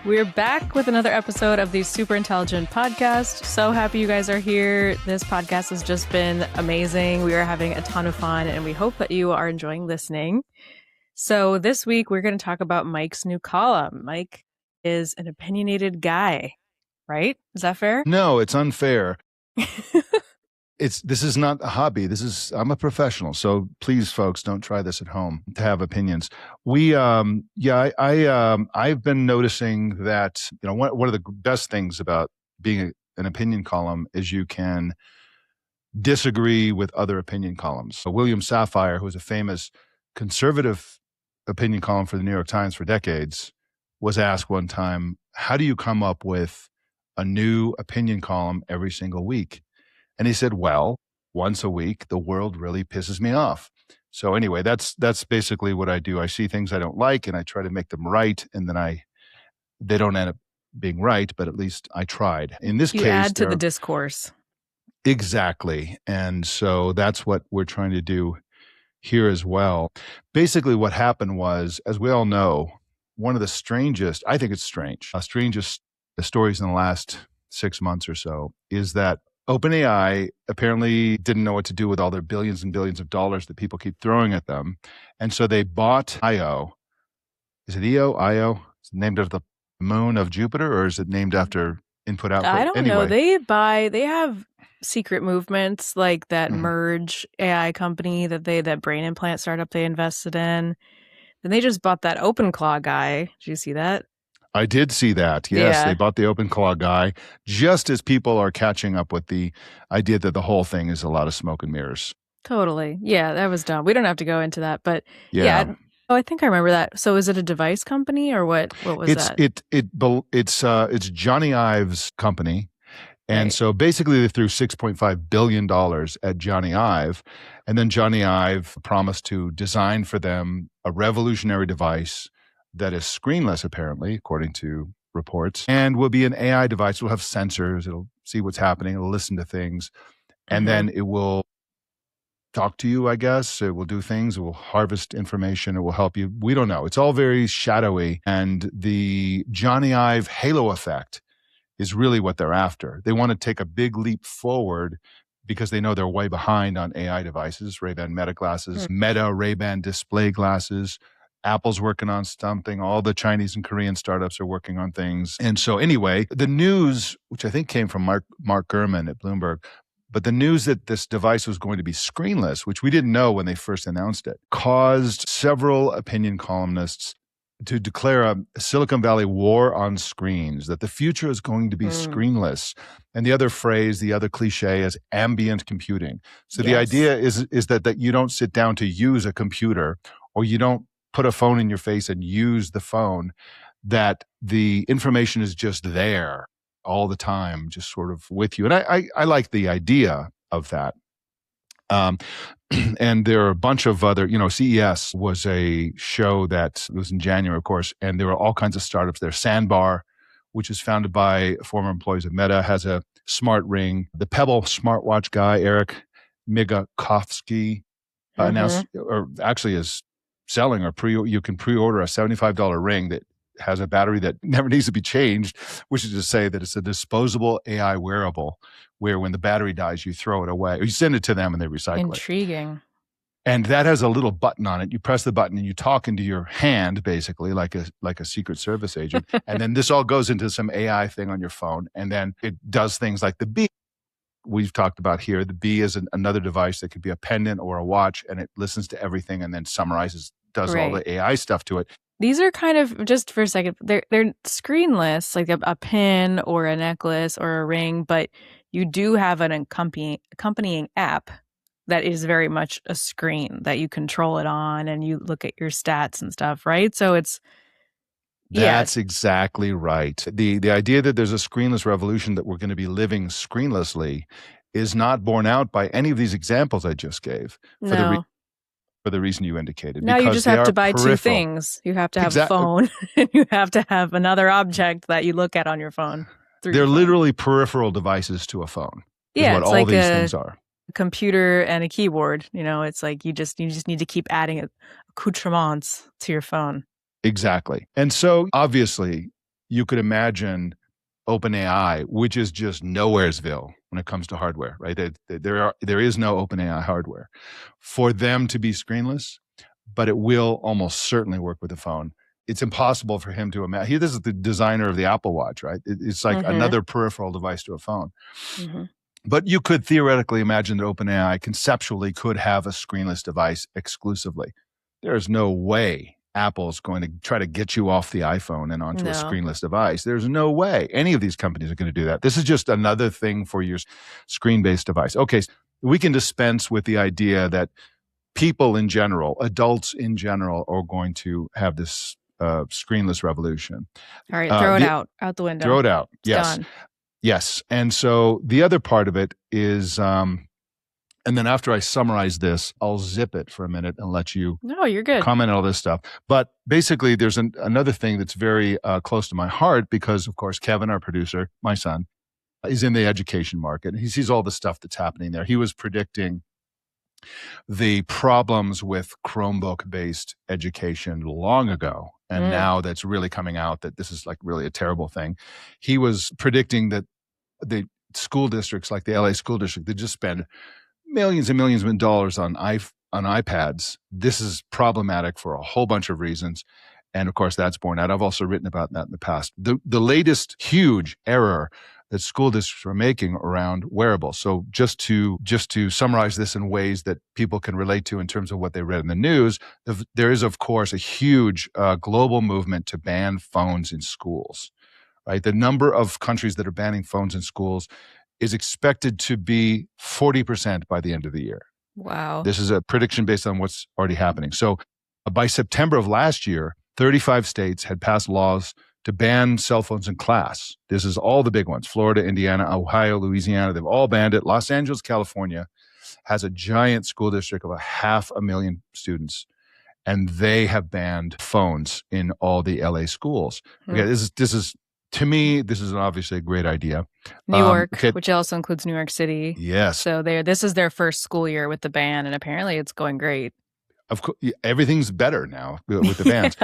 We're back with another episode of the Super Intelligent Podcast. So happy you guys are here. This podcast has just been amazing. We are having a ton of fun, and we hope that you are enjoying listening. So this week, we're going to talk about Mike's new column. Mike is an opinionated guy, right? Is that fair? No, it's unfair. This is not a hobby. I'm a professional. So please, folks, don't try this at home to have opinions. I've been noticing that, one of the best things about being an opinion column is you can disagree with other opinion columns. So William Safire, who was a famous conservative opinion column for the New York Times for decades, was asked one time, how do you come up with a new opinion column every single week? And he said, well, once a week, the world really pisses me off. So anyway, that's basically what I do. I see things I don't like and I try to make them right. And then they don't end up being right, but at least I tried. In this case, you add to the discourse. Exactly. And so that's what we're trying to do here as well. Basically what happened was, as we all know, one of the strangest stories in the last 6 months or so is that OpenAI apparently didn't know what to do with all their billions and billions of dollars that people keep throwing at them. And so they bought Io. Is it Io? Is it named after the moon of Jupiter, or is it named after input output? I don't know. They have secret movements like that Merge AI company that brain implant startup they invested in. Then they just bought that OpenClaw guy. Did you see that? I did see that. Yes, They bought the OpenClaw guy just as people are catching up with the idea that the whole thing is a lot of smoke and mirrors. Totally. Yeah, that was dumb. We don't have to go into that, but yeah. I think I remember that. So is it a device company or what was that? It's Johnny Ive's company. And Right. So basically they threw $6.5 billion at Johnny Ive. And then Johnny Ive promised to design for them a revolutionary device that is screenless, apparently, according to reports, and will be an AI device. It'll have sensors. It'll see what's happening. It'll listen to things. And then it will talk to you, I guess. It will do things. It will harvest information. It will help you. We don't know. It's all very shadowy. And the Johnny Ive halo effect is really what they're after. They want to take a big leap forward because they know they're way behind on AI devices, Ray-Ban Meta glasses, Meta Ray-Ban display glasses. Apple's working on something. All the Chinese and Korean startups are working on things. And so anyway, the news, which I think came from Mark Gurman at Bloomberg, but the news that this device was going to be screenless, which we didn't know when they first announced it, caused several opinion columnists to declare a Silicon Valley war on screens, that the future is going to be screenless. And the other phrase, the other cliche is ambient computing. So the idea is that you don't sit down to use a computer, or you don't put a phone in your face and use the phone, that the information is just there all the time, just sort of with you. And I like the idea of that. And there are a bunch of other, CES was a show that was in January, of course, and there were all kinds of startups there. Sandbar, which is founded by former employees of Meta, has a smart ring. The Pebble smartwatch guy, Eric Migakovsky, announced, or actually is selling, you can pre-order a $75 ring that has a battery that never needs to be changed, which is to say that it's a disposable AI wearable where when the battery dies, you throw it away. Or you send it to them and they recycle it. Intriguing. And that has a little button on it. You press the button and you talk into your hand, basically, like a Secret Service agent. And then this all goes into some AI thing on your phone. And then it does things like the Bee we've talked about here. The Bee is another device that could be a pendant or a watch, and it listens to everything and then summarizes, does all the AI stuff to it. These are kind of, just for a second, they're screenless, like a pin or a necklace or a ring, but you do have an accompanying app that is very much a screen that you control it on and you look at your stats and stuff, right? So That's exactly right. The idea that there's a screenless revolution, that we're going to be living screenlessly, is not borne out by any of these examples I just gave. For the reason you indicated. Now you just have to buy two things. You have to have a phone and you have to have another object that you look at on your phone. They're literally peripheral devices to a phone. Yeah, what it's all like these things are. A computer and a keyboard. It's like you just need to keep adding accoutrements to your phone. Exactly. And so obviously you could imagine OpenAI, which is just nowheresville when it comes to hardware, right? There is no OpenAI hardware for them to be screenless, but it will almost certainly work with the phone. It's impossible for him to imagine. This is the designer of the Apple Watch, right? It's like another peripheral device to a phone. But you could theoretically imagine that OpenAI conceptually could have a screenless device exclusively. There is no way Apple's going to try to get you off the iPhone and onto a screenless device. There's no way any of these companies are going to do that. This is just another thing for your screen-based device. Okay, so we can dispense with the idea that people in general, adults in general, are going to have this screenless revolution. All right, throw it out the window. Throw it out. It's yes. gone. Yes. And so the other part of it is, and then after I summarize this, I'll zip it for a minute and let you you're good. comment on all this stuff. But basically, there's another thing that's very close to my heart because, of course, Kevin, our producer, my son, is in the education market. He sees all the stuff that's happening there. He was predicting the problems with Chromebook-based education long ago. And now that's really coming out that this is like really a terrible thing. He was predicting that the school districts like the LA school district, they just spend millions and millions of dollars on iPads. This is problematic for a whole bunch of reasons. And of course, that's borne out. I've also written about that in the past. The latest huge error that school districts are making around wearables. So just to summarize this in ways that people can relate to in terms of what they read in the news, there is, of course, a huge global movement to ban phones in schools. Right? The number of countries that are banning phones in schools is expected to be 40% by the end of the year. Wow. This is a prediction based on what's already happening. So by September of last year, 35 states had passed laws to ban cell phones in class. This is all the big ones: Florida, Indiana, Ohio, Louisiana. They've all banned it. Los Angeles, California has a giant school district of 500,000 students, and they have banned phones in all the LA schools. Okay, this is to me, this is obviously a great idea. New York, which also includes New York City. Yes. So this is their first school year with the ban, and apparently it's going great. Of course, everything's better now with the bans.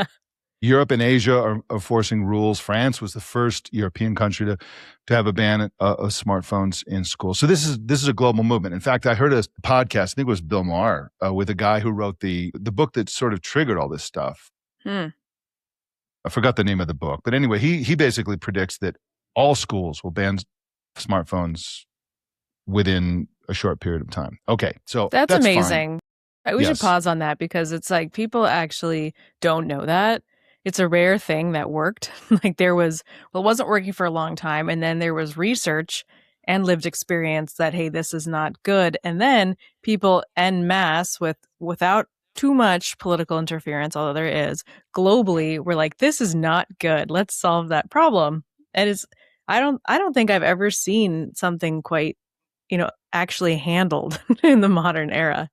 Europe and Asia are forcing rules. France was the first European country to have a ban of smartphones in school. So this is a global movement. In fact, I heard a podcast, I think it was Bill Maher, with a guy who wrote the book that sort of triggered all this stuff. I forgot the name of the book. But anyway, he basically predicts that all schools will ban smartphones within a short period of time. Okay, so that's amazing. Fine. We should pause on that because it's like people actually don't know that. It's a rare thing that worked. Like it wasn't working for a long time. And then there was research and lived experience that, hey, this is not good. And then people en masse without too much political interference, although there is, globally, were like, this is not good. Let's solve that problem. And I don't think I've ever seen something quite, actually handled in the modern era.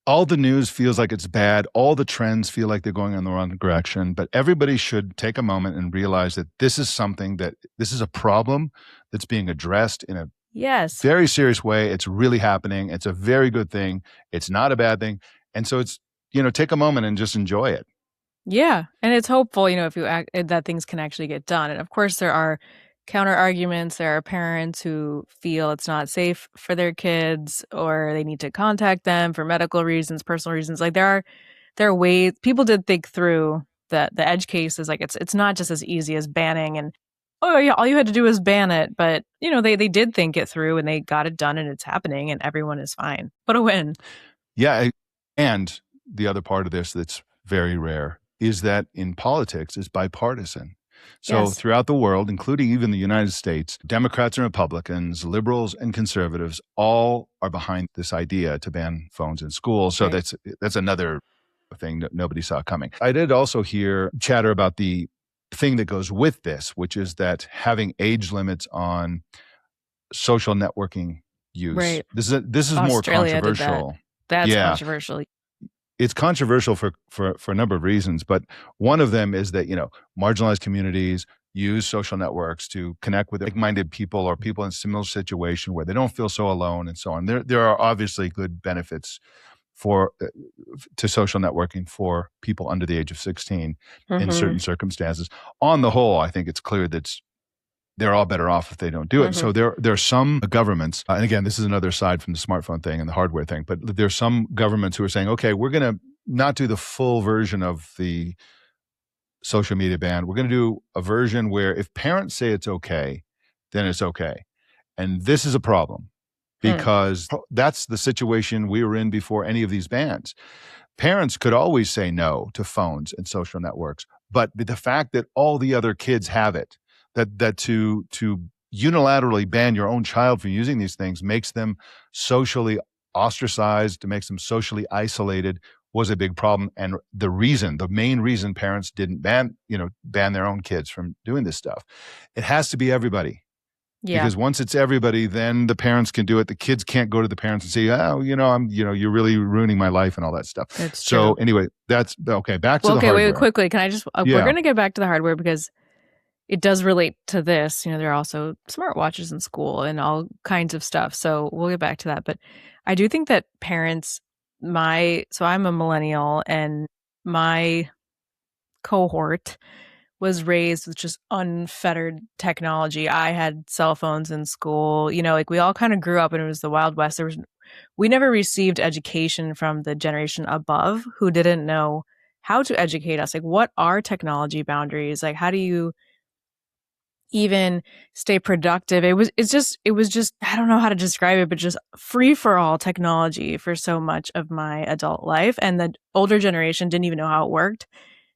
All the news feels like it's bad. All the trends feel like they're going in the wrong direction. But everybody should take a moment and realize that this is a problem that's being addressed in a very serious way. It's really happening. It's a very good thing. It's not a bad thing. And so it's, take a moment and just enjoy it. Yeah. And it's hopeful, if that things can actually get done. And of course, there are counter arguments. There are parents who feel it's not safe for their kids, or they need to contact them for medical reasons, personal reasons. Like there are ways people did think through the edge cases. Like it's not just as easy as banning and, oh yeah, all you had to do was ban it. But they did think it through and they got it done and it's happening and everyone is fine. What a win. Yeah. And the other part of this that's very rare is that in politics is bipartisan. So throughout the world, including even the United States, Democrats and Republicans, liberals and conservatives, all are behind this idea to ban phones in schools. So that's another thing that nobody saw coming. I did also hear chatter about the thing that goes with this, which is that having age limits on social networking use. Right. This is more controversial. That's controversial. It's controversial for a number of reasons, but one of them is that, marginalized communities use social networks to connect with like-minded people or people in a similar situation where they don't feel so alone and so on. There are obviously good benefits to social networking for people under the age of 16 in Mm-hmm. certain circumstances. On the whole, I think it's clear that they're all better off if they don't do it. Mm-hmm. So there are some governments, and again, this is another side from the smartphone thing and the hardware thing, but there's some governments who are saying, okay, we're going to not do the full version of the social media ban. We're going to do a version where if parents say it's okay, then it's okay. And this is a problem because that's the situation we were in before any of these bans. Parents could always say no to phones and social networks, but the fact that all the other kids have it, that to unilaterally ban your own child from using these things makes them socially ostracized, makes them socially isolated, was a big problem. And the main reason parents didn't ban their own kids from doing this stuff. It has to be everybody. Yeah. Because once it's everybody, then the parents can do it. The kids can't go to the parents and say, "Oh, you're really ruining my life" and all that stuff. That's so true. Anyway, that's okay. Back to the hardware. Wait, quickly. Can I just? We're going to get back to the hardware because it does relate to this. There are also smartwatches in school and all kinds of stuff. So we'll get back to that. But I do think that parents, so I'm a millennial, and my cohort was raised with just unfettered technology. I had cell phones in school. We all kind of grew up and it was the Wild West. We never received education from the generation above who didn't know how to educate us. What are technology boundaries? How do you even stay productive? It was just I don't know how to describe it, but just free for all technology for so much of my adult life. And the older generation didn't even know how it worked.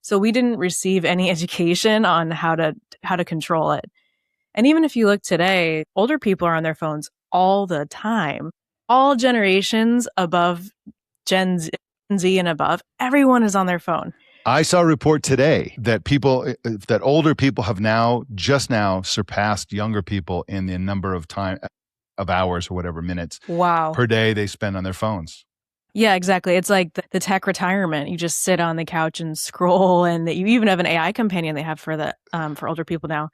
So we didn't receive any education on how to control it. And even if you look today, older people are on their phones all the time. All generations above Gen Z and above, everyone is on their phone. I saw a report today that older people have just now surpassed younger people in the number of hours or whatever minutes per day they spend on their phones. Yeah, exactly. It's like the tech retirement. You just sit on the couch and scroll, and you even have an AI companion they have for for older people now.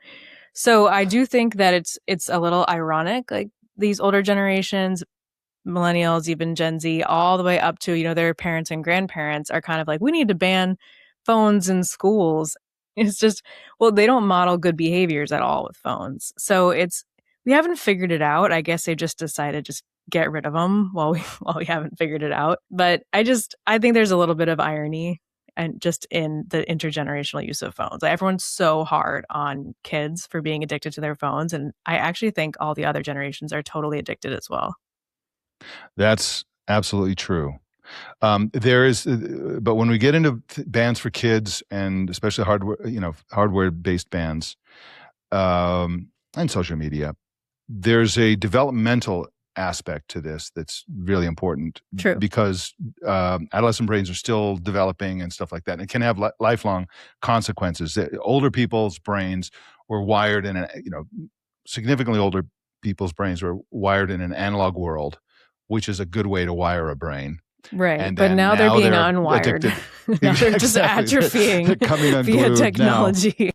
So I do think that it's a little ironic, these older generations, millennials, even Gen Z, all the way up to their parents and grandparents are kind of like, we need to ban phones in schools. It's just, they don't model good behaviors at all with phones. So we haven't figured it out. I guess they just decided just get rid of them while we haven't figured it out. But I think there's a little bit of irony and just in the intergenerational use of phones. Everyone's so hard on kids for being addicted to their phones. And I actually think all the other generations are totally addicted as well. That's absolutely true. But when we get into bans for kids and especially hardware-based bans and social media, there's a developmental aspect to this that's really important. True. Because adolescent brains are still developing and stuff like that. And it can have lifelong consequences. Older people's brains were wired in significantly older people's brains were wired in an analog world, which is a good way to wire a brain. Right. But now they're being unwired. Now they're just atrophying via technology. Now.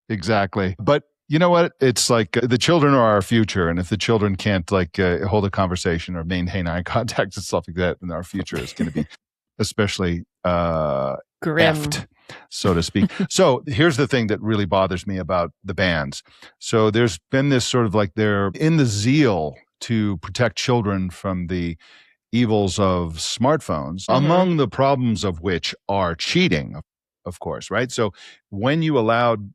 Exactly. But you know what? It's like the children are our future. And if the children can't hold a conversation or maintain eye contact and stuff like that, then our future is going to be especially grim, effed, so to speak. So here's the thing that really bothers me about the bans. So there's been this sort of they're in the zeal to protect children from the evils of smartphones, among the problems of which are cheating, of course, right? So when you allowed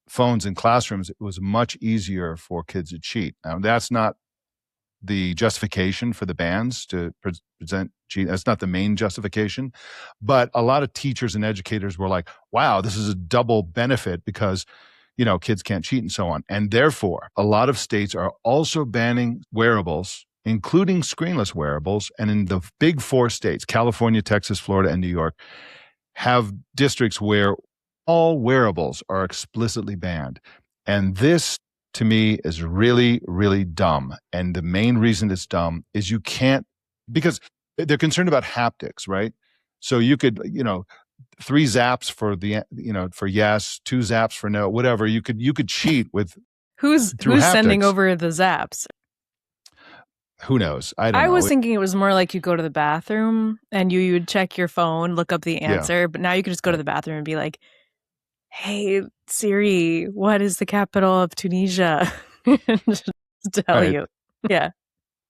phones in classrooms, it was much easier for kids to cheat. Now, that's not the justification for the bans to present cheat. That's not the main justification. But a lot of teachers and educators were like, wow, this is a double benefit because kids can't cheat and so on. And therefore, a lot of states are also banning wearables, including screenless wearables. And in the big four states, California, Texas, Florida, and New York, have districts where all wearables are explicitly banned. And this, to me, is really, really dumb. And the main reason it's dumb is because they're concerned about haptics, right? So you could, 3 zaps for for yes, 2 zaps for no, whatever. You could cheat with who's haptics. Sending over the zaps? Who knows? I don't I know. was thinking it was more like you go to the bathroom and you would check your phone, look up the answer, but now you could just go to the bathroom and be like, hey, Siri, what is the capital of Tunisia? Just tell you. Yeah.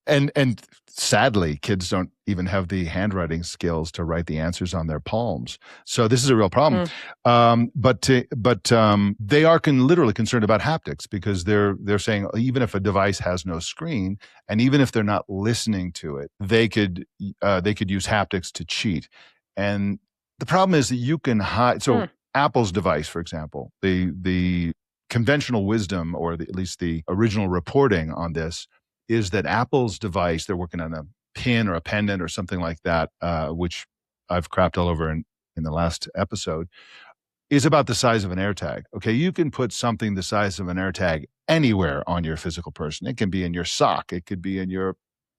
And sadly, kids don't even have the handwriting skills to write the answers on their palms. So this is a real problem. But they are literally concerned about haptics, because they're saying even if a device has no screen, and even if they're not listening to it, they could use haptics to cheat. And the problem is that you can hide. So Apple's device, for example, the conventional wisdom, or at least the original reporting on this, is that Apple's device, they're working on a pin or a pendant or something like that, which I've crapped all over in the last episode, is about the size of an AirTag. Okay, you can put something the size of an AirTag anywhere on your physical person. It can be in your sock. It could be in your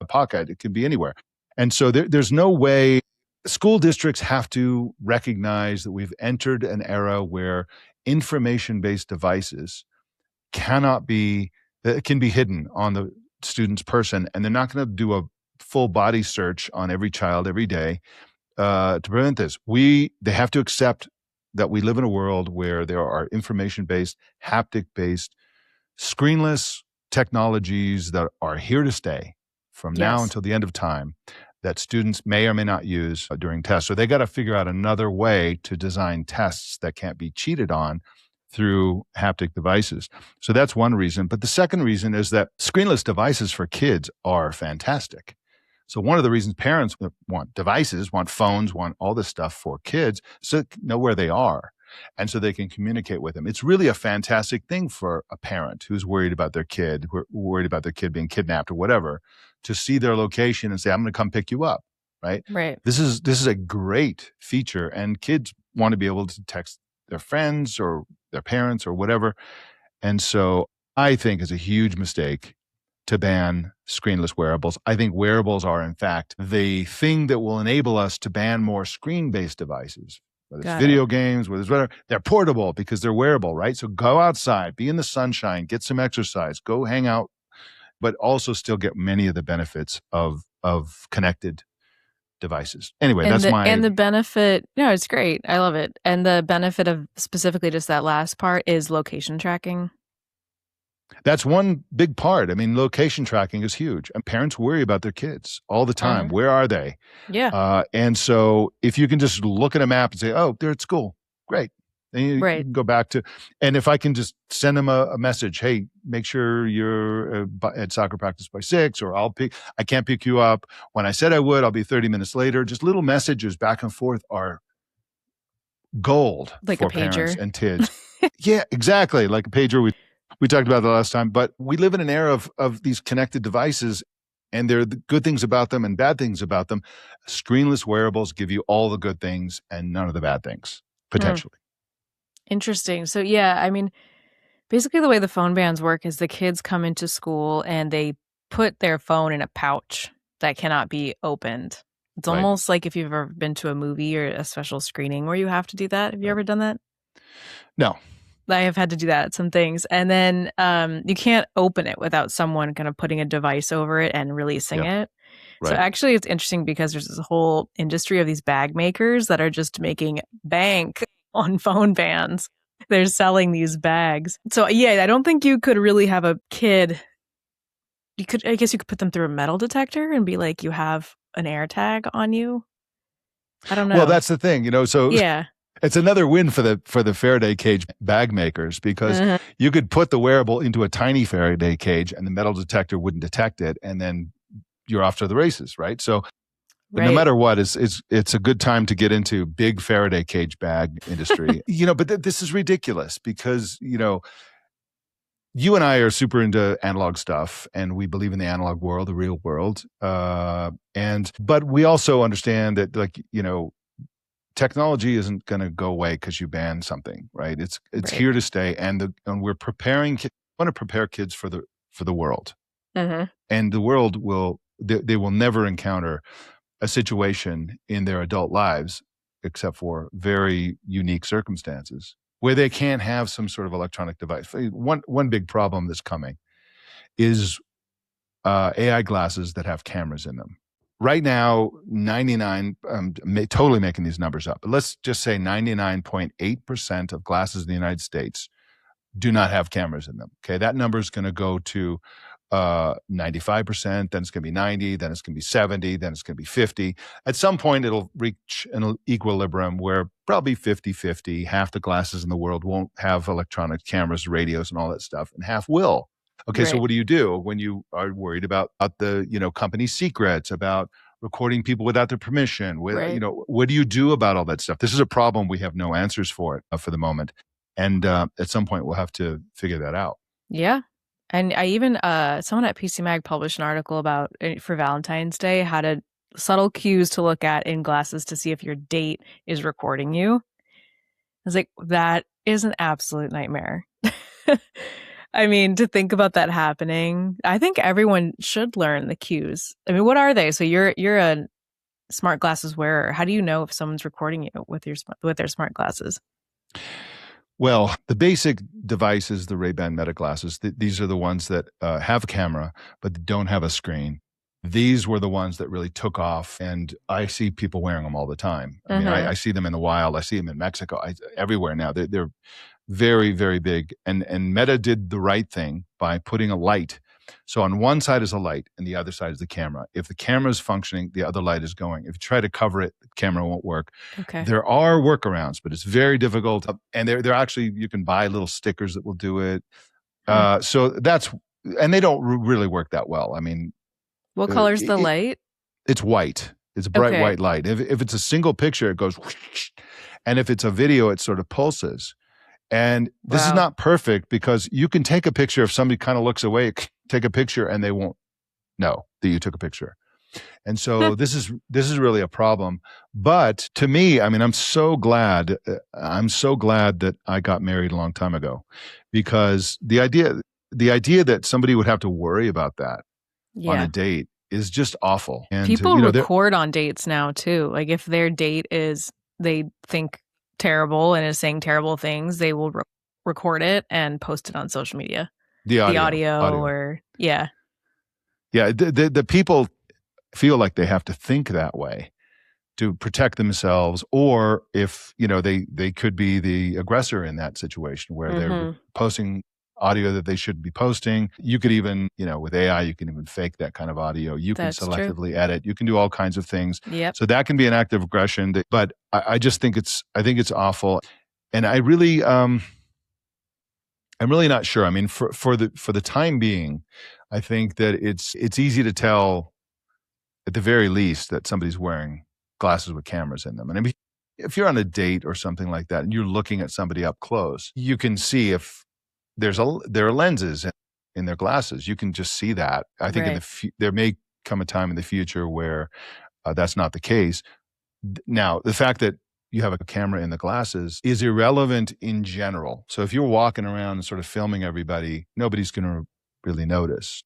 pocket. It could be anywhere. And so there's no way. School districts have to recognize that we've entered an era where information-based devices can be hidden on the student's person, and they're not going to do a full body search on every child every day to prevent this. They have to accept that we live in a world where there are information-based, haptic-based, screenless technologies that are here to stay from now until the end of time, that students may or may not use during tests. So they got to figure out another way to design tests that can't be cheated on through haptic devices. So that's one reason. But the second reason is that screenless devices for kids are fantastic. So one of the reasons parents want devices, want phones, want all this stuff for kids, so they know where they are, and so they can communicate with them. It's really a fantastic thing for a parent who's worried about their kid, being kidnapped or whatever, to see their location and say, I'm going to come pick you up, right? Right. This is a great feature, and kids want to be able to text their friends or their parents or whatever. And so I think it's a huge mistake to ban screenless wearables. I think wearables are, in fact, the thing that will enable us to ban more screen-based devices, whether it's video games, whether it's whatever. They're portable because they're wearable, right? So go outside, be in the sunshine, get some exercise, go hang out, but also still get many of the benefits of connected devices. Anyway, and the benefit. No, it's great. I love it. And the benefit of specifically just that last part is location tracking. That's one big part. I mean, location tracking is huge. And parents worry about their kids all the time. Where are they? Yeah. And so if you can just look at a map and say, oh, they're at school, great. Then you can go back to, and if I can just send them a message, hey, make sure you're at soccer practice by 6, or I can't pick you up. When I said I would, I'll be 30 minutes later. Just little messages back and forth are gold for parents and kids. Yeah, exactly. Like a pager. We talked about that last time, but we live in an era of these connected devices, and there are the good things about them and bad things about them. Screenless wearables give you all the good things and none of the bad things, potentially. Interesting. So yeah, I mean, basically the way the phone bans work is the kids come into school and they put their phone in a pouch that cannot be opened. It's almost like if you've ever been to a movie or a special screening where you have to do that. Have you ever done that? No. I have had to do that at some things. And then you can't open it without someone kind of putting a device over it and releasing it. So actually it's interesting because there's this whole industry of these bag makers that are just making bank on phone bans. They're selling these bags. So yeah, I don't think you could really have a kid. I guess you could put them through a metal detector and be like, you have an AirTag on you. I don't know. Well, that's the thing, so yeah. It's another win for the Faraday cage bag makers, because you could put the wearable into a tiny Faraday cage and the metal detector wouldn't detect it, and then you're off to the races, right? So no matter what, it's a good time to get into big Faraday cage bag industry. But this is ridiculous because, you and I are super into analog stuff, and we believe in the analog world, the real world. But we also understand that, technology isn't going to go away because you ban something, right? It's here to stay, and we're want to prepare kids for the world, and the world they will never encounter a situation in their adult lives, except for very unique circumstances, where they can't have some sort of electronic device. One big problem that's coming is AI glasses that have cameras in them. Right now, 99, totally making these numbers up, but let's just say 99.8% of glasses in the United States do not have cameras in them. Okay, that number is going to go to 95%, then it's going to be 90, then it's going to be 70, then it's going to be 50. At some point, it'll reach an equilibrium where probably 50-50, half the glasses in the world won't have electronic cameras, radios, and all that stuff, and half will. Okay, so Right. what do you do when you are worried about the company secrets, about recording people without their permission? Right. What do you do about all that stuff? This is a problem we have no answers for for the moment, and at some point we'll have to figure that out. Yeah. And I even someone at PC Mag published an article about for Valentine's Day how to subtle cues to look at in glasses to see if your date is recording you. I was like, that is an absolute nightmare. I mean, to think about that happening, I think everyone should learn the cues. I mean, what are they? So you're a smart glasses wearer. How do you know if someone's recording you with their smart glasses? Well, the basic device is the Ray-Ban Meta glasses. These are the ones that have a camera, but don't have a screen. These were the ones that really took off, and I see people wearing them all the time. I mean, I see them in the wild. I see them in Mexico, everywhere now. They're very, very big. And Meta did the right thing by putting a light. So on one side is a light, and the other side is the camera. If the camera is functioning, the other light is going. If you try to cover it, the camera won't work. Okay. There are workarounds, but it's very difficult. And they're actually, you can buy little stickers that will do it. So that's, and they don't really work that well. I mean, what color's the light? It's white. It's a bright white light. If it's a single picture, it goes whoosh, and if it's a video, it sort of pulses. And this is not perfect because you can take a picture if somebody kind of looks away, take a picture and they won't know that you took a picture. And so this is really a problem. But to me, I mean, I'm so glad that I got married a long time ago, because the idea that somebody would have to worry about that on a date is just awful. And people record on dates now too. Like if their date is, they think terrible and is saying terrible things, they will record it and post it on social media. The audio. Or the people feel like they have to think that way to protect themselves, or if they could be the aggressor in that situation where they're posting audio that they shouldn't be posting. You could even, with AI, you can even fake that kind of audio. You can selectively edit. You can do all kinds of things. Yep. So that can be an act of aggression. But I just think it's awful. And I really, I'm really not sure. I mean, for the time being, I think that it's easy to tell, at the very least, that somebody's wearing glasses with cameras in them. And I mean, if you're on a date or something like that, and you're looking at somebody up close, you can see if there are lenses in their glasses. You can just see that. I think there may come a time in the future where that's not the case. Now, the fact that you have a camera in the glasses is irrelevant in general. So if you're walking around and sort of filming everybody, nobody's going to really notice.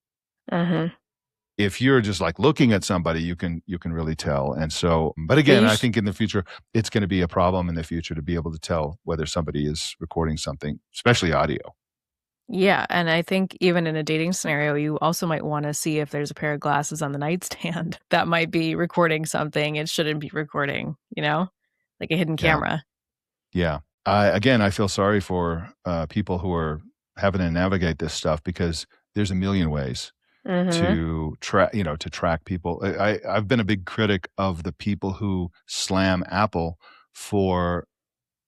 If you're just like looking at somebody, you can really tell. And so, but again, I think in the future, it's going to be a problem in the future to be able to tell whether somebody is recording something, especially audio. Yeah, and I think even in a dating scenario, you also might want to see if there's a pair of glasses on the nightstand that might be recording something it shouldn't be recording, like a hidden camera. Yeah. Again, I feel sorry for people who are having to navigate this stuff, because there's a million ways to track people. I've been a big critic of the people who slam Apple for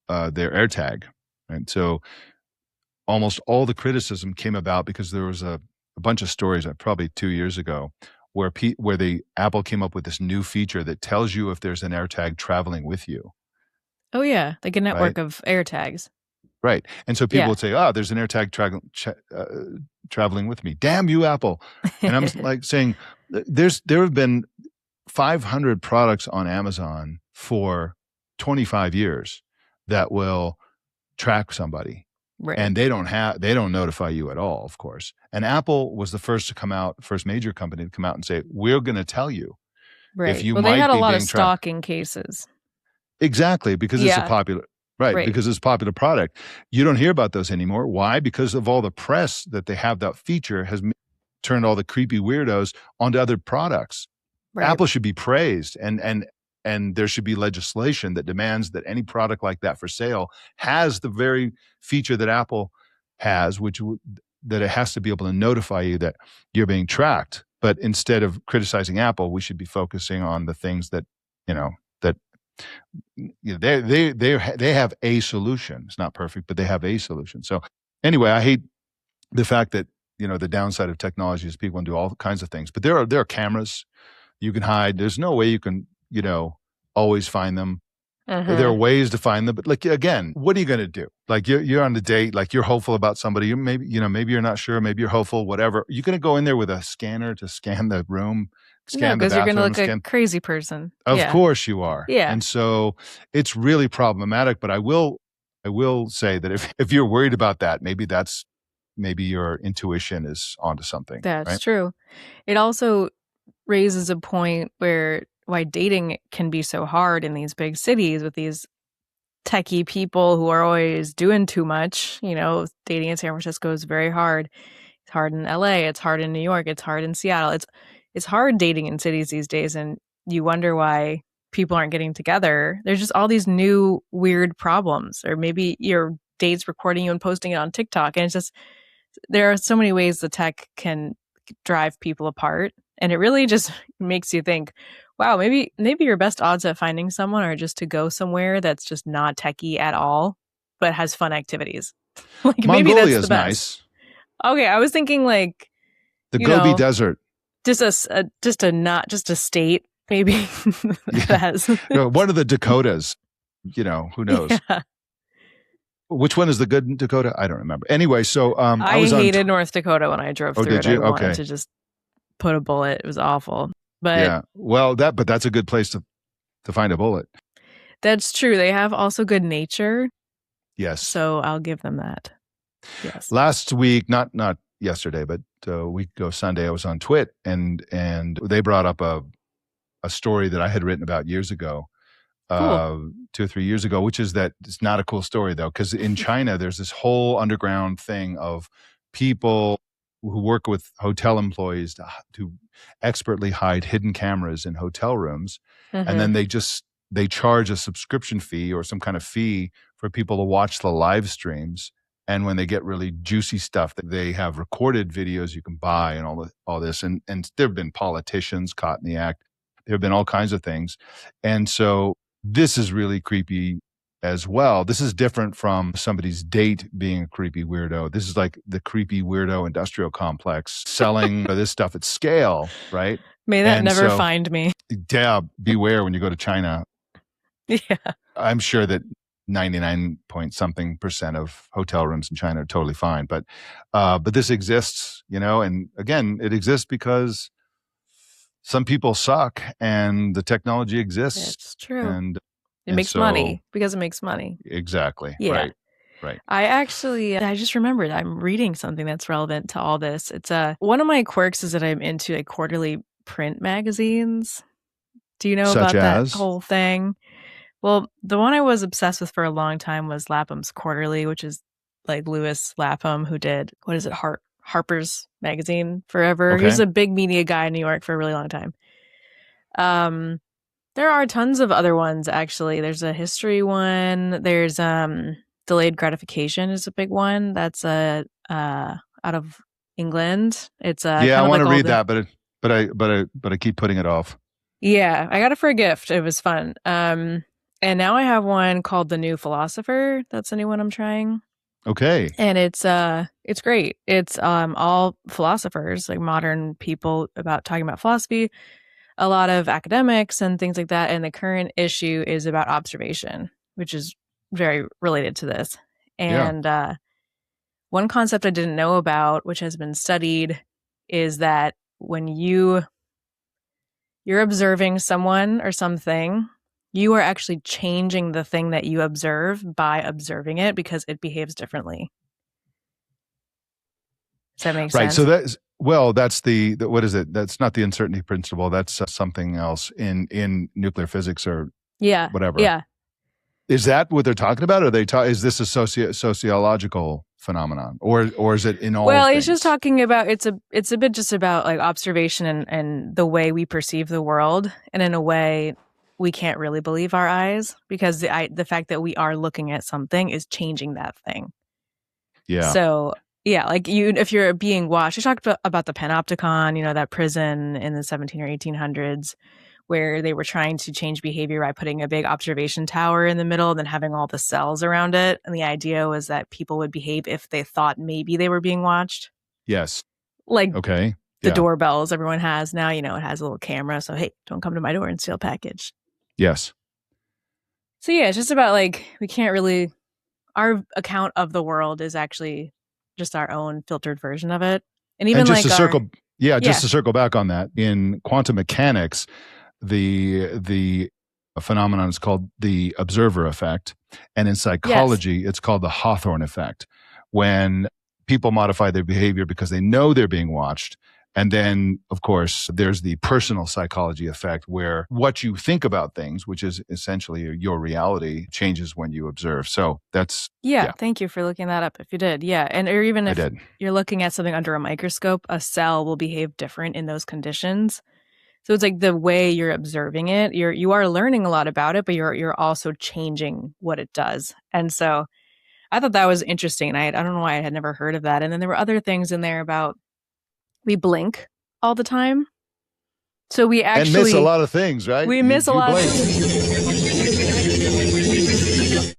their AirTag. And so almost all the criticism came about because there was a bunch of stories, probably 2 years ago, where Apple came up with this new feature that tells you if there's an AirTag traveling with you. Oh yeah, like a network of AirTags. Right. And so people would say, there's an AirTag traveling with me. Damn you, Apple. And I'm like saying, there have been 500 products on Amazon for 25 years that will track somebody. Right. And they don't notify you at all, of course. And Apple was the first major company to come out and say, we're going to tell you. Right. If you they had a lot of stalking cases. Exactly, because it's a popular, because it's a popular product. You don't hear about those anymore. Why? Because of all the press that they have. That feature has turned all the creepy weirdos onto other products. Right. Apple should be praised, and there should be legislation that demands that any product like that for sale has the very feature that Apple has, that it has to be able to notify you that you're being tracked. But instead of criticizing Apple, we should be focusing on the things that they have a solution. It's not perfect, but they have a solution. So anyway, I hate the fact that the downside of technology is people can do all kinds of things. But there are cameras you can hide. There's no way you can always find them. There are ways to find them, but like, again, what are you going to do? Like you're on a date, like you're hopeful about somebody. Maybe you're not sure. Maybe you're hopeful, whatever. You're going to go in there with a scanner to scan the room, scan the bathroom. Because you're going to look a crazy person. Of course you are. Yeah. And so it's really problematic, but I will say that if you're worried about that, maybe your intuition is onto something. That's right? true. It also raises a point why dating can be so hard in these big cities with these techie people who are always doing too much. Dating in San Francisco is very hard. It's hard in LA. It's hard in New York. It's hard in Seattle. It's hard dating in cities these days, and you wonder why people aren't getting together. There's just all these new weird problems, or maybe your date's recording you and posting it on TikTok, and it's just there are so many ways the tech can drive people apart, and it really just makes you think, wow, maybe your best odds at finding someone are just to go somewhere that's just not techie at all, but has fun activities. Like maybe that's the best. Nice. Okay, I was thinking like the Gobi Desert, just a state maybe. One of the Dakotas. Who knows? Yeah. Which one is the good Dakota? I don't remember. Anyway, so I hated North Dakota when I drove through it. I wanted to just put a bullet. It was awful. But yeah, well, that's a good place to find a bullet. That's true. They have also good nature. Yes. So I'll give them that. Yes. Last week, not yesterday, but a week ago Sunday, I was on Twit, and they brought up a story that I had written about years ago, cool. 2 or 3 years ago, which is that it's not a cool story though, because in China there's this whole underground thing of people who work with hotel employees to expertly hide hidden cameras in hotel rooms. And then they charge a subscription fee or some kind of fee for people to watch the live streams. And when they get really juicy stuff, that they have recorded videos you can buy and all this. And there have been politicians caught in the act. There have been all kinds of things. And so this is really creepy as well. This is different from somebody's date being a creepy weirdo. This is like the creepy weirdo industrial complex selling this stuff at scale, right? May that never find me. Yeah, beware when you go to China. Yeah. I'm sure that 99 point something % of hotel rooms in China are totally fine. But this exists, and again, it exists because some people suck and the technology exists. It's true. And it makes money because it makes money. Exactly. Yeah. Right. I just remembered I'm reading something that's relevant to all this. It's one of my quirks is that I'm into like quarterly print magazines. Do you know about that whole thing? Well, the one I was obsessed with for a long time was Lapham's Quarterly, which is like Louis Lapham, who did, what is it, Harper's Magazine forever. Okay. He was a big media guy in New York for a really long time. There are tons of other ones, actually. There's a history one. There's Delayed Gratification is a big one. That's out of England. It's I want to read that, but I keep putting it off. Yeah, I got it for a gift. It was fun. And now I have one called The New Philosopher. That's the new one I'm trying. Okay. And it's great. It's all philosophers, like modern people talking about philosophy, a lot of academics and things like that. And the current issue is about observation, which is very related to this. And one concept I didn't know about, which has been studied, is that when you're observing someone or something, you are actually changing the thing that you observe by observing it because it behaves differently. Does that make sense? Right. So that's the what is it? That's not the uncertainty principle. That's something else in nuclear physics or whatever. Yeah. Is that what they're talking about? Or is this a sociological phenomenon, or is it in all Well, things? it's just talking about it's a bit just about like observation and the way we perceive the world, and in a way we can't really believe our eyes because the fact that we are looking at something is changing that thing. Yeah. So yeah, like if you're being watched, you talked about the panopticon, that prison in the 17 or 1800s where they were trying to change behavior by putting a big observation tower in the middle and then having all the cells around it. And the idea was that people would behave if they thought maybe they were being watched. Yes. Like Okay. the doorbells everyone has now, it has a little camera. So, hey, don't come to my door and steal a package. Yes. So, yeah, it's just about like we can't really, our account of the world is actually just our own filtered version of it. And even just like to circle back on that, in quantum mechanics, the phenomenon is called the observer effect, and in psychology, it's called the Hawthorne effect. When people modify their behavior because they know they're being watched. And then, of course, there's the personal psychology effect where what you think about things, which is essentially your reality, changes when you observe. So that's... Yeah, thank you for looking that up if you did. Yeah, and or even if you're looking at something under a microscope, a cell will behave different in those conditions. So it's like the way you're observing it, you are learning a lot about it, but you're also changing what it does. And so I thought that was interesting. And I don't know why I had never heard of that. And then there were other things in there about we blink all the time. So we actually... And miss a lot of things, right? We miss a lot of things.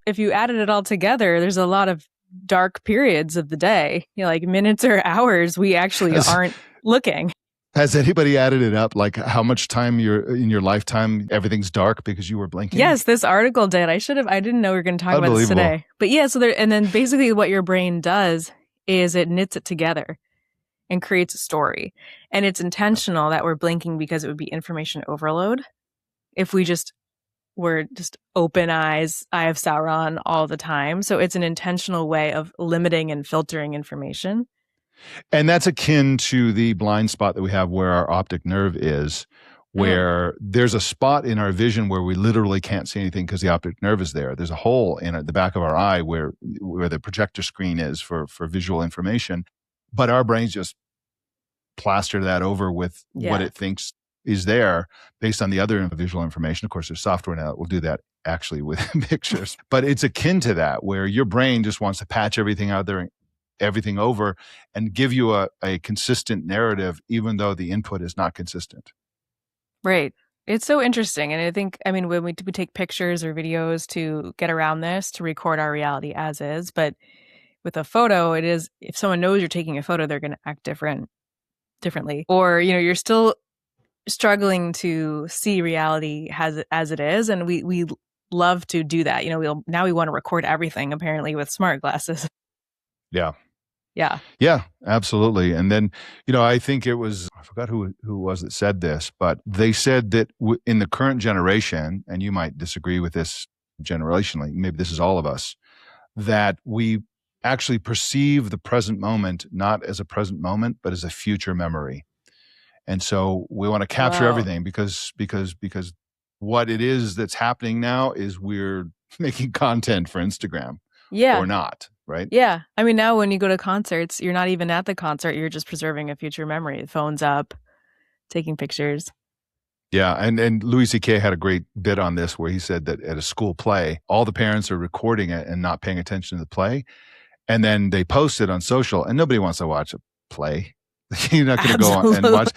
If you added it all together, there's a lot of dark periods of the day. Like minutes or hours, we actually aren't looking. Has anybody added it up? Like how much time in your lifetime everything's dark because you were blinking? Yes, this article did. I didn't know we were going to talk about this today. But yeah, so and then basically what your brain does is it knits it together and creates a story. And it's intentional that we're blinking because it would be information overload. If we were just open eyes, Eye of Sauron all the time. So it's an intentional way of limiting and filtering information. And that's akin to the blind spot that we have where our optic nerve is, where there's a spot in our vision where we literally can't see anything because the optic nerve is there. There's a hole in the back of our eye where the projector screen is for visual information. But our brains just plaster that over with what it thinks is there based on the other visual information. Of course, there's software now that will do that actually with pictures. But it's akin to that where your brain just wants to patch everything out there, everything over, and give you a consistent narrative, even though the input is not consistent. Right. It's so interesting. And when we take pictures or videos to get around this, to record our reality as is, but with a photo, it is, if someone knows you're taking a photo, they're going to act differently. Or, you're still struggling to see reality as it is. And we love to do that. Now we want to record everything apparently with smart glasses. Yeah. Yeah. Yeah, absolutely. And then, I think it was, I forgot who was that said this, but they said that in the current generation, and you might disagree with this generationally, maybe this is all of us, that we actually perceive the present moment not as a present moment, but as a future memory. And so we want to capture everything because what it is that's happening now is we're making content for Instagram. Yeah. Or not, right? Yeah. Now when you go to concerts, you're not even at the concert. You're just preserving a future memory. The phone's up, taking pictures. Yeah. And Louis C.K. had a great bit on this where he said that at a school play, all the parents are recording it and not paying attention to the play. And then they post it on social, and nobody wants to watch a play. You're not going to go on and watch.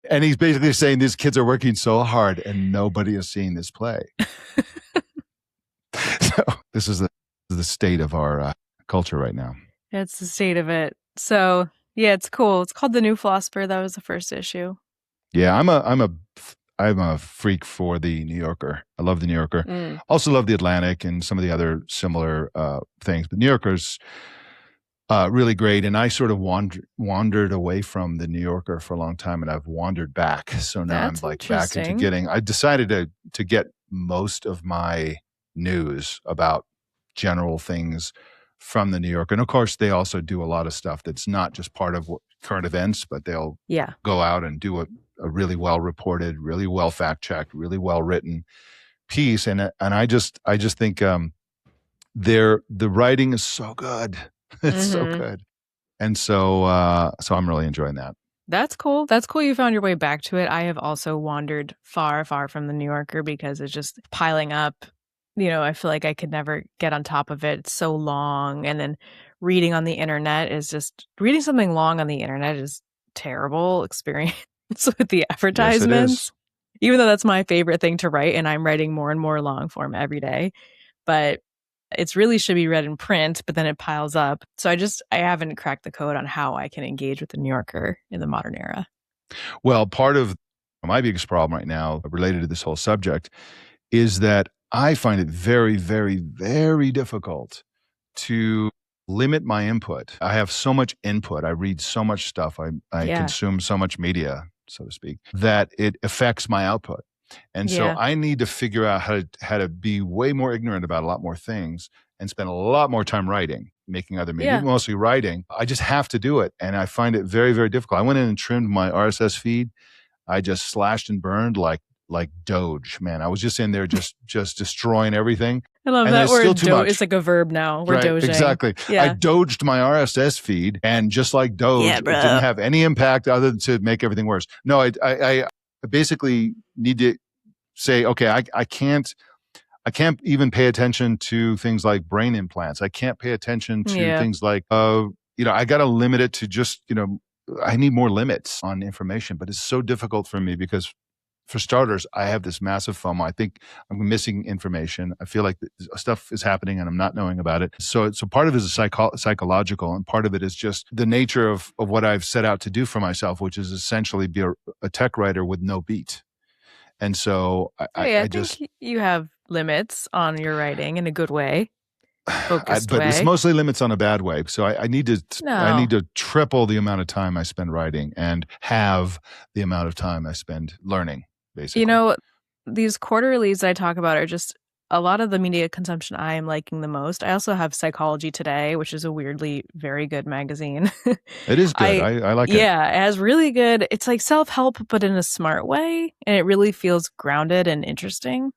And he's basically saying these kids are working so hard and nobody is seeing this play. So this is the state of our culture right now. It's the state of it. So yeah, it's cool. It's called The New Philosopher. That was the first issue. Yeah, I'm a freak for the New Yorker. I love the New Yorker. Also love the Atlantic and some of the other similar things. But New Yorker's really great. And I sort of wandered away from the New Yorker for a long time, and I've wandered back. So now I'm back into I decided to get most of my news about general things from the New Yorker. And of course, they also do a lot of stuff that's not just part of current events, but they'll go out and do a really well reported, really well fact checked, really well written piece. And I just think the writing is so good. It's so Mm-hmm. good. And so I'm really enjoying that. That's cool. That's cool you found your way back to it. I have also wandered far, far from the New Yorker because it's just piling up. I feel like I could never get on top of it. It's so long. And then reading on the internet is just reading something long on the internet is terrible experience with the Yes, it is. advertisements. Even though that's my favorite thing to write and I'm writing more and more long form every day. But it's really should be read in print, but then it piles up. So I haven't cracked the code on how I can engage with the New Yorker in the modern era. Well, part of my biggest problem right now related to this whole subject is that I find it very, very, very difficult to limit my input. I have so much input. I read so much stuff. I Yeah. consume so much media, so to speak, that it affects my output. And so Yeah. I need to figure out how to be way more ignorant about a lot more things and spend a lot more time writing, making other media, Yeah. mostly writing. I just have to do it. And I find it very, very difficult. I went in and trimmed my RSS feed. I just slashed and burned like Doge, man. I was just in there just destroying everything. I love And that it's still word. too much. It's like a verb now. We're Right, doging. exactly. I Yeah. doged my RSS feed, and just like Doge, Yeah, it bro. didn't have any impact other than to make everything worse. No, I basically need to say, okay, I can't even pay attention to things like brain implants. I can't pay attention to Yeah. things like, I got to limit it to just, I need more limits on information, but it's so difficult for me because, for starters, I have this massive FOMO. I think I'm missing information. I feel like stuff is happening and I'm not knowing about it. So part of it is psychological, and part of it is just the nature of what I've set out to do for myself, which is essentially be a tech writer with no beat. And so I think you have limits on your writing in a good way, focused but way. it's mostly limits on a bad way. So I need to triple the amount of time I spend writing and have the amount of time I spend learning, basically. These quarterlies I talk about are just a lot of the media consumption I am liking the most. I also have Psychology Today, which is a weirdly very good magazine. It is good. I like it. Yeah, it has really good, it's like self-help, but in a smart way. And it really feels grounded and interesting.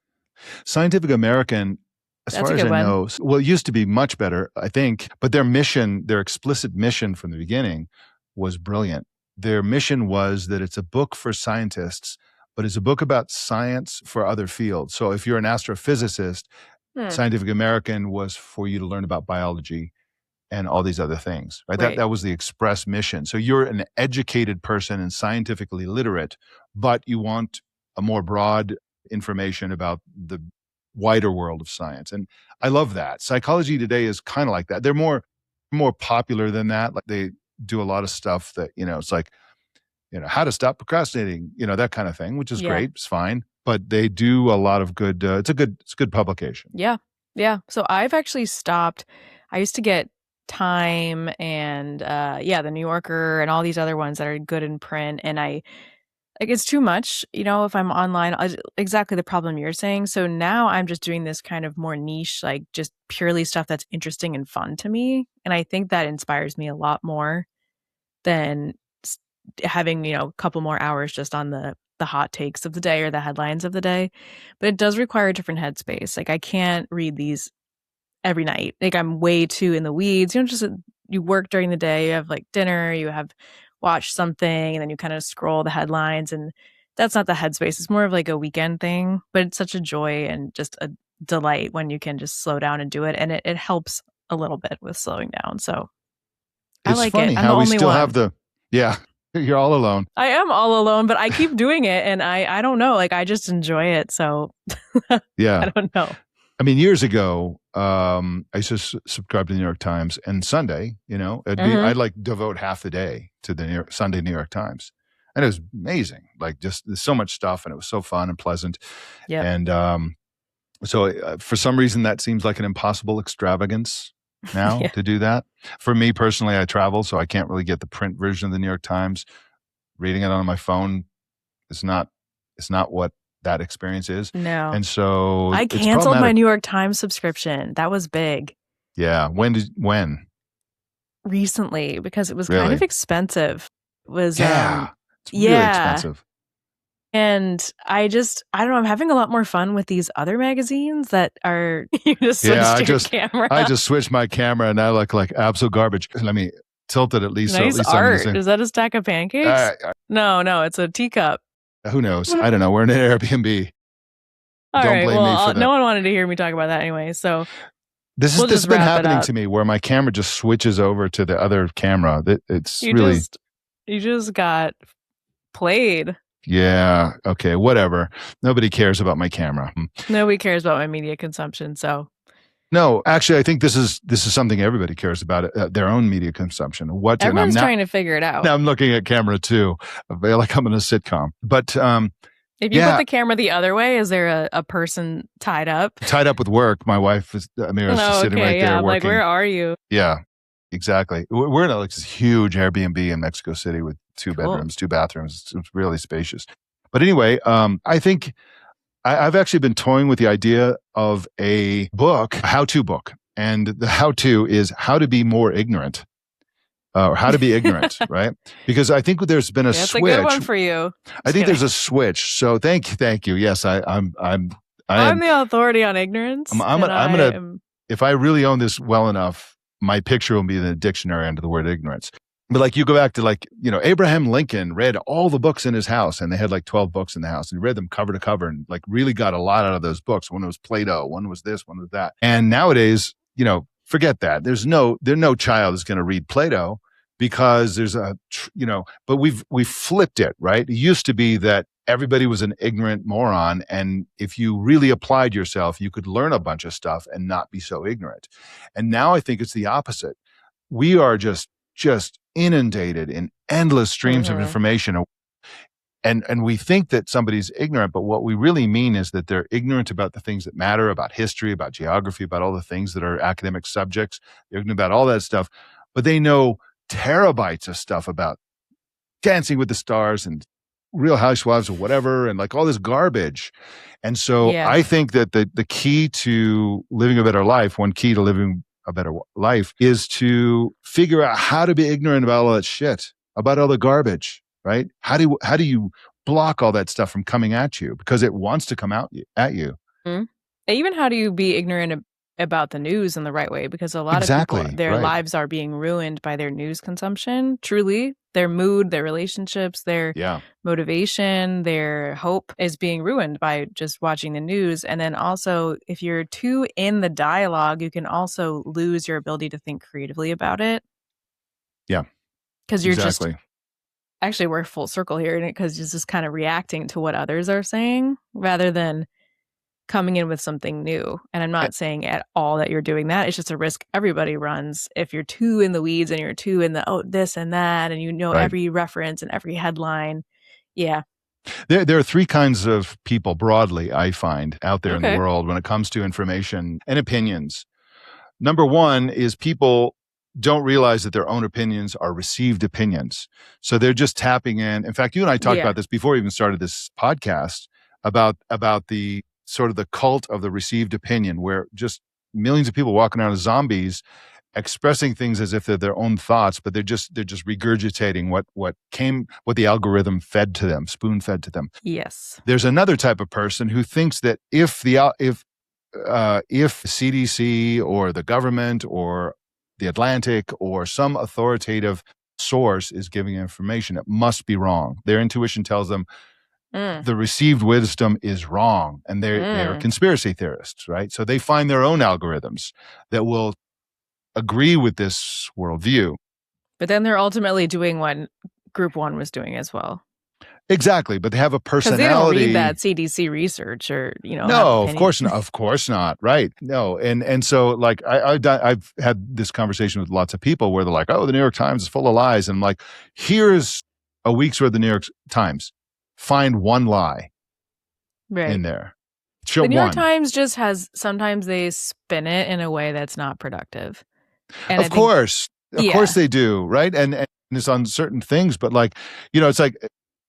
Scientific American, as That's far a as good I one. know, well, it used to be much better, I think, but their explicit mission from the beginning was brilliant. Their mission was that it's a book for scientists, but it's a book about science for other fields. So if you're an astrophysicist, Scientific American was for you to learn about biology and all these other things, right? Right. That was the express mission. So you're an educated person and scientifically literate, but you want a more broad information about the wider world of science. And I love that. Psychology Today is kind of like that. They're more popular than that. Like, they do a lot of stuff that, it's like, how to stop procrastinating, that kind of thing, which is great. It's fine. But they do a lot of good. It's a good publication. Yeah. Yeah. So I've actually stopped. I used to get Time and the New Yorker and all these other ones that are good in print, and it's too much, if I'm online, exactly the problem you're saying. So now I'm just doing this kind of more niche, like just purely stuff that's interesting and fun to me. And I think that inspires me a lot more than having, a couple more hours just on the hot takes of the day or the headlines of the day. But it does require a different headspace. Like, I can't read these every night. Like, I'm way too in the weeds. Just you work during the day, you have like dinner, you have watched something, and then you kind of scroll the headlines, and that's not the headspace. It's more of like a weekend thing, but it's such a joy and just a delight when you can just slow down and do it. And it helps a little bit with slowing down. So I like funny it. I'm how the we only still one. have you're all alone. I am all alone, but I keep doing it, and I don't know. Like, I just enjoy it. So Yeah. I don't know. I mean, years ago, I used to subscribe to the New York Times, and Sunday, I'd like devote half the day to the Sunday New York Times. And it was amazing. Like, just there's so much stuff, and it was so fun and pleasant. Yeah. And so for some reason, that seems like an impossible extravagance now to do that. For me personally, I travel, so I can't really get the print version of the New York Times. Reading it on my phone is not what that experience is. No. And so I canceled my New York Times subscription. That was big. Yeah. When? Recently, because it was kind of expensive. It was it's really expensive. And I don't know, I'm having a lot more fun with these other magazines that are, you just switched your camera. I just switched my camera and I look like absolute garbage. Let me tilt it at least. Nice so at least art. Is that a stack of pancakes? No, it's a teacup. Who knows? I don't know. We're in an Airbnb. All right. Well, no one wanted to hear me talk about that anyway. So this has been happening to me where my camera just switches over to the other camera. You just got played. Yeah. Okay. Whatever. Nobody cares about my camera. Nobody cares about my media consumption. So. No, actually, I think this is something everybody cares about, their own media consumption. Everyone's trying to figure it out. Now I'm looking at camera too. I feel like I'm in a sitcom. But if you put the camera the other way, is there a person tied up? Tied up with work. My wife is Amira's sitting right there working. Like, where are you? Yeah, exactly. We're in this huge Airbnb in Mexico City with 2 bedrooms, 2 bathrooms. It's really spacious. But anyway, I think I've actually been toying with the idea of a book, a how-to book. And the how-to is how to be more ignorant. Or how to be ignorant, right? Because I think there's been a switch. That's a good one for you. I think there's a switch. So thank you. Yes, I'm the authority on ignorance. I'm gonna if I really own this well enough, my picture will be in the dictionary under the word ignorance. But like you go back to Abraham Lincoln read all the books in his house, and they had like 12 books in the house, and he read them cover to cover and like really got a lot out of those books. One was Plato, one was this, one was that. And nowadays, forget that. There's no child is going to read Plato because there's but we've flipped it, right? It used to be that everybody was an ignorant moron. And if you really applied yourself, you could learn a bunch of stuff and not be so ignorant. And now I think it's the opposite. We are just inundated in endless streams of information. And we think that somebody's ignorant, but what we really mean is that they're ignorant about the things that matter, about history, about geography, about all the things that are academic subjects. They're ignorant about all that stuff, but they know terabytes of stuff about Dancing with the Stars and Real Housewives or whatever, and like all this garbage. And so I think that the key to living a better life, one key to living a better life, is to figure out how to be ignorant about all that shit, about all the garbage. Right? How do you block all that stuff from coming at you because it wants to come out at you? Mm-hmm. Even how do you be ignorant about the news in the right way? Because a lot of people, their lives are being ruined by their news consumption. Truly, their mood, their relationships, their motivation, their hope is being ruined by just watching the news. And then also, if you're too in the dialogue, you can also lose your ability to think creatively about it. Yeah, because you're just. Actually, we're full circle here because it's just kind of reacting to what others are saying rather than coming in with something new. And I'm not saying at all that you're doing that. It's just a risk everybody runs. If you're too in the weeds and you're too in the, this and that, and every reference and every headline. Yeah. There are 3 kinds of people broadly, I find, out there in the world when it comes to information and opinions. Number 1 is people don't realize that their own opinions are received opinions. So they're just tapping in. In fact, you and I talked about this before we even started this podcast about the sort of the cult of the received opinion, where just millions of people walking around as zombies expressing things as if they're their own thoughts, but they're just regurgitating what the algorithm fed to them, spoon fed to them. Yes. There's another type of person who thinks that if CDC or the government or the Atlantic or some authoritative source is giving information, it must be wrong. Their intuition tells them the received wisdom is wrong, and they're conspiracy theorists, right? So they find their own algorithms that will agree with this worldview. But then they're ultimately doing what Group 1 was doing as well. Exactly, but they have a personality. Because they don't read that CDC research or, No, of course not. Of course not. Right. No. And so like I've had this conversation with lots of people where they're like, oh, the New York Times is full of lies. And I'm like, here's a week's worth of the New York Times. Find one lie in there. Show the New one. York Times just has, sometimes they spin it in a way that's not productive. And of course they do. Right. And it's on certain things, but like, it's like,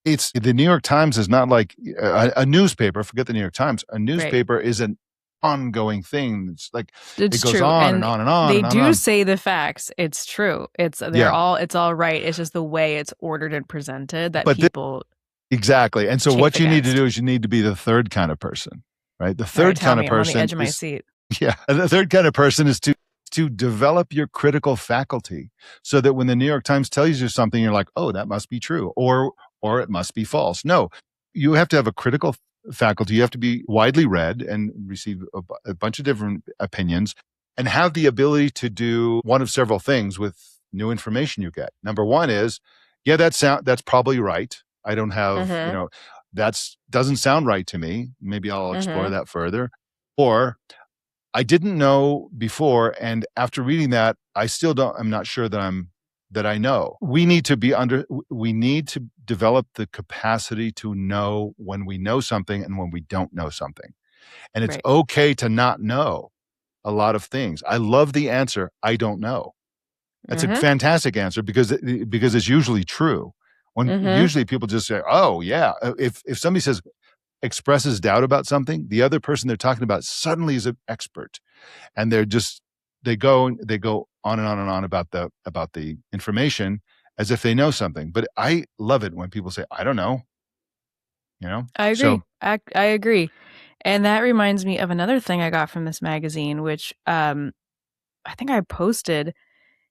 it's the New York Times is not like a newspaper. Forget the New York Times. A newspaper is an ongoing thing. It's like it goes true. on and on and on. They and on do and on. say the facts. It's true. It's all right. It's just the way it's ordered and presented that people. Exactly. And so chafe what you need to against. do is you need to be the third kind of person, right? The All right, third tell kind of me. I'm on the person edge of my is, seat. yeah, the third kind of person is to develop your critical faculty so that when the New York Times tells you something, you're like, oh, that must be true, or it must be false. No, you have to have a critical faculty. You have to be widely read and receive a bunch of different opinions and have the ability to do one of several things with new information you get. Number one is, yeah, that's probably right. I don't have, Mm-hmm. that's doesn't sound right to me. Maybe I'll explore Mm-hmm. that further. Or I didn't know before, and after reading that, I'm not sure that I know. We need to develop the capacity to know when we know something and when we don't know something. And it's Right. okay to not know a lot of things. I love the answer, I don't know. That's a Mm-hmm. fantastic answer because it's usually true. When Mm-hmm. usually people just say, "Oh, yeah." If somebody expresses doubt about something, the other person they're talking about suddenly is an expert, and they go on and on and on about the information as if they know something. But I love it when people say, "I don't know," I So agree. I agree. And that reminds me of another thing I got from this magazine, which I think I posted,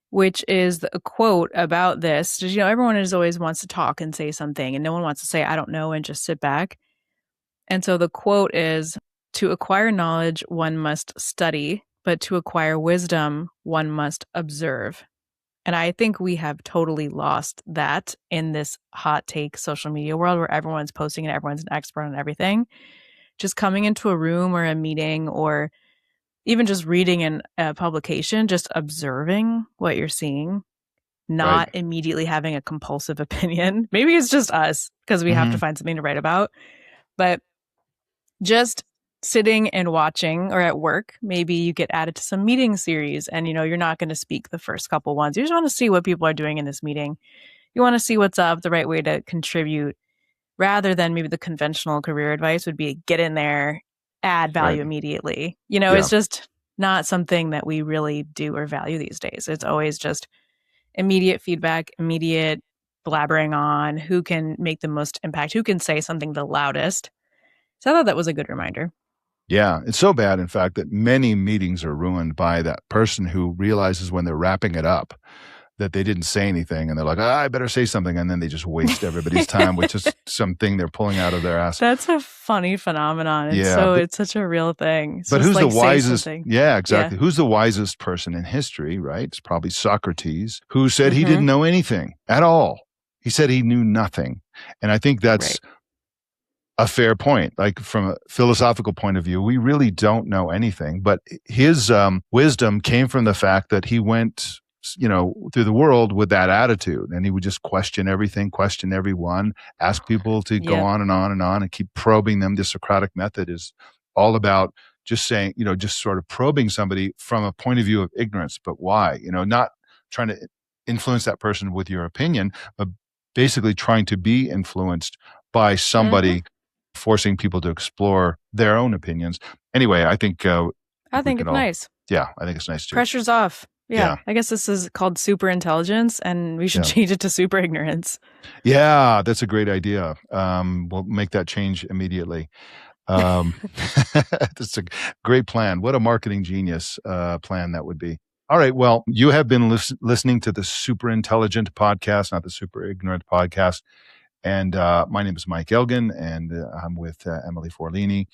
which is a quote about this. Just, everyone is always wants to talk and say something, and no one wants to say, I don't know, and just sit back. And so the quote is, to acquire knowledge, one must study, but to acquire wisdom, one must observe. And I think we have totally lost that in this hot take social media world where everyone's posting and everyone's an expert on everything. Just coming into a room or a meeting or even just reading in a publication, just observing what you're seeing, right. not immediately having a compulsive opinion. Maybe it's just us because we have to Mhm. find something to write about, but just sitting and watching, or at work, maybe you get added to some meeting series and you're not going to speak the first couple ones. You just want to see what people are doing in this meeting. You want to see what's up, the right way to contribute, rather than maybe the conventional career advice would be get in there, add Right. value immediately. Yeah. It's just not something that we really do or value these days. It's always just immediate feedback, immediate blabbering on who can make the most impact, who can say something the loudest. So I thought that was a good reminder. Yeah, it's so bad, in fact, that many meetings are ruined by that person who realizes when they're wrapping it up that they didn't say anything, and they're like, I better say something, and then they just waste everybody's time with just something they're pulling out of their ass. That's a funny phenomenon. Yeah, It's such a real thing. It's but just who's the like say wisest? something. Yeah, Yeah. exactly. Who's the wisest person in history, right? It's probably Socrates, who said he Mm-hmm. didn't know anything at all. He said he knew nothing. And I think that's Right. a fair point. Like from a philosophical point of view, we really don't know anything. But his wisdom came from the fact that he went, through the world with that attitude, and he would just question everything, question everyone, ask people to go Yep. on and on and on, and keep probing them. The Socratic method is all about just saying, just sort of probing somebody from a point of view of ignorance. But why? Not trying to influence that person with your opinion, but basically trying to be influenced by somebody. Mm-hmm. Forcing people to explore their own opinions. Anyway, I think I we think can it's all. nice. Yeah, I think it's nice too. Pressure's off. Yeah. Yeah. I guess this is called super intelligence, and we should Yeah. change it to super ignorance. Yeah, that's a great idea. We'll make that change immediately. That's a great plan. What a marketing genius plan that would be. All right. Well, you have been listening to the Super Intelligent Podcast, not the Super Ignorant Podcast. And my name is Mike Elgin, and I'm with Emily Forlini.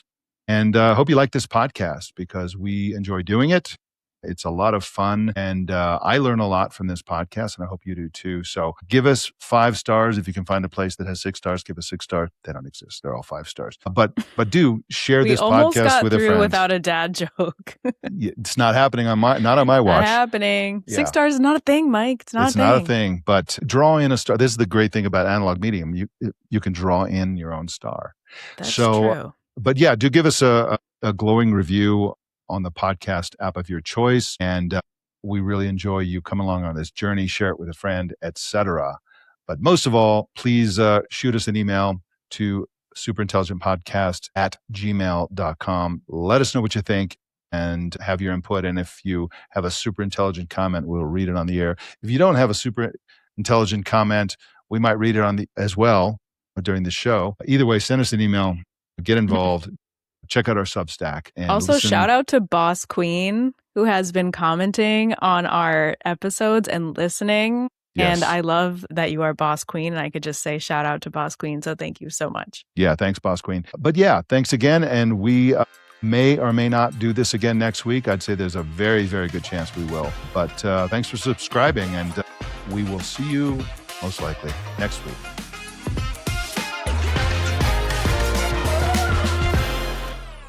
And I hope you like this podcast because we enjoy doing it. It's a lot of fun, and I learn a lot from this podcast, and I hope you do too. So give us 5 stars. If you can find a place that has 6 stars, give us 6 stars. They don't exist. They're all 5 stars. But do share We this almost podcast got with a through friend. without a dad joke. It's not happening not on my watch. Not happening. Yeah. 6 stars is not a thing, Mike. It's not Not a thing. But draw in a star. This is the great thing about analog medium. You can draw in your own star. That's true. But yeah, do give us a glowing review on the podcast app of your choice. And we really enjoy you coming along on this journey. Share it with a friend, etc. But most of all, please shoot us an email to superintelligentpodcast@gmail.com. Let us know what you think and have your input. And if you have a super intelligent comment, we'll read it on the air. If you don't have a super intelligent comment, we might read it as well. during the show. Either way, send us an email, get involved, check out our Substack. And also, listen. shout out to Boss Queen, who has been commenting on our episodes and listening. Yes. And I love that you are Boss Queen. And I could just say shout out to Boss Queen. So thank you so much. Yeah, thanks, Boss Queen. But yeah, thanks again. And we may or may not do this again next week. I'd say there's a very, very good chance we will. But thanks for subscribing. And we will see you most likely next week.